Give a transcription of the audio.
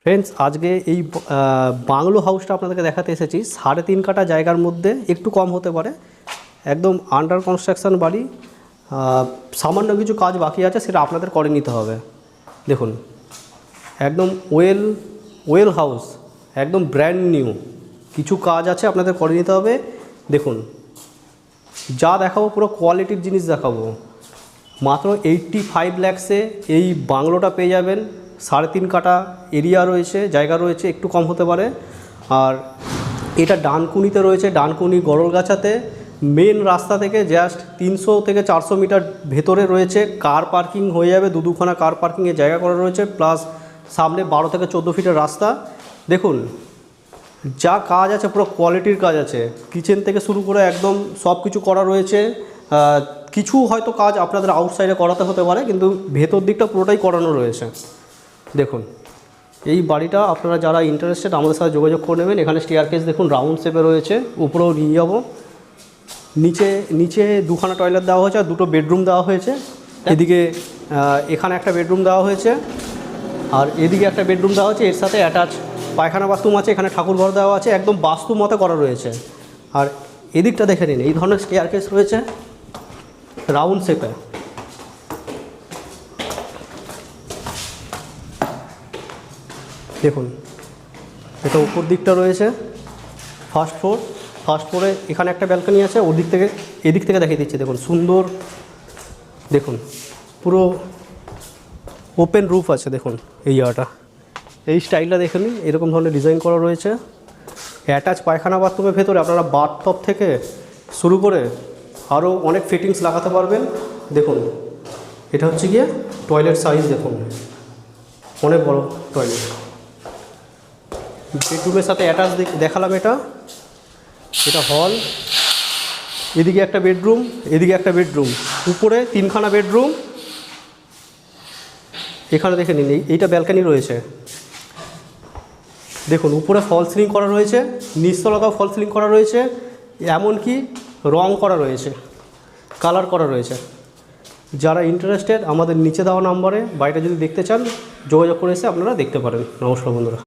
Friends, আজকে এই bungalow হাউসটা আপনাদেরকে দেখাতে এসেছি। 3.5 কাঠা জায়গার মধ্যে, একটু কম হতে পারে, একদম আন্ডার কনস্ট্রাকশন বাড়ি। সামান্য কিছু কাজ বাকি আছে, সেটা আপনাদের করে নিতে হবে। দেখুন, একদম ওয়েল হাউস, একদম ব্র্যান্ড নিউ। কিছু কাজ আছে আপনাদের করে নিতে হবে। দেখুন, যা দেখাবো পুরো কোয়ালিটির জিনিস দেখাবো। মাত্র 85 লাখসে এই বাংলোটা পেয়ে যাবেন। 3.5 কাঠা এরিয়া রয়েছে, জায়গা রয়েছে, একটু কম হতে পারে। আর এটা ডানকুনিতে রয়েছে, ডানকুনি গড়লগাছাতে। মেন রাস্তা থেকে জাস্ট 300 থেকে 400 মিটার ভেতরে রয়েছে। কার পার্কিং হয়ে যাবে, দুখানা কার পার্কিংয়ের জায়গা করা রয়েছে, প্লাস সামনে 12 থেকে 14 ফিটের রাস্তা। দেখুন, যা কাজ আছে পুরো কোয়ালিটির কাজ আছে। কিচেন থেকে শুরু করে একদম সব কিছু করা রয়েছে। কিছু হয়তো কাজ আপনাদের আউটসাইডে করাতে হতে পারে, কিন্তু ভেতর দিকটা পুরোটাই করানো রয়েছে। দেখুন, এই বাড়িটা আপনারা যারা ইন্টারেস্টেড আমাদের সাথে যোগাযোগ করে নেবেন। এখানে স্টেয়ারকেস দেখুন রাউন্ড শেপে রয়েছে, উপরেও নিয়ে যাব। নিচে দুখানা টয়লেট দেওয়া হয়েছে আর দুটো বেডরুম দেওয়া হয়েছে। এদিকে এখানে একটা বেডরুম দেওয়া হয়েছে, আর এদিকে একটা বেডরুম দেওয়া হয়েছে। এর সাথে অ্যাটাচ পায়খানা বাথরুম আছে। এখানে ঠাকুর ঘর দেওয়া আছে, একদম বাস্তু মতে করা রয়েছে। আর এদিকটা দেখে নিন, এই ধরনের স্টেয়ারকেস রয়েছে রাউন্ড শেপে। দেখুন, এটা উপর দিকটা রয়েছে ফার্স্ট ফ্লোরে। এখানে একটা ব্যালকনি আছে, এদিক থেকে দেখিয়ে দিচ্ছি। দেখুন সুন্দর, দেখুন পুরো ওপেন রুফ আছে। দেখুন এই জায়গাটা, এই স্টাইলটা দেখে নিন, এরকম ধরনের ডিজাইন করা রয়েছে। অ্যাটাচ পায়খানা বাথরুমের ভেতরে আপনারা বাথটব থেকে শুরু করে আরও অনেক ফিটিংস লাগাতে পারবেন। দেখুন, এটা হচ্ছে গিয়ে টয়লেট সাইজ। দেখুন, অনেক বড় টয়লেট। বেডরুমের সাথে অ্যাটাচ দেখালাম। এটা হল। এদিকে একটা বেডরুম, এদিকে একটা বেডরুম, উপরে 3খানা বেডরুম। এখানে দেখে নিন, এইটা ব্যালকনি রয়েছে। দেখুন, উপরে ফল সিলিং করা রয়েছে, নিচতলাটাও ফল সিলিং করা রয়েছে, এমনকি রং করা রয়েছে, কালার করা রয়েছে। যারা ইন্টারেস্টেড আমাদের নিচে দেওয়া নাম্বারে বাড়িটা যদি দেখতে চান যোগাযোগ করে এসে আপনারা দেখতে পারেন। নমস্কার বন্ধুরা।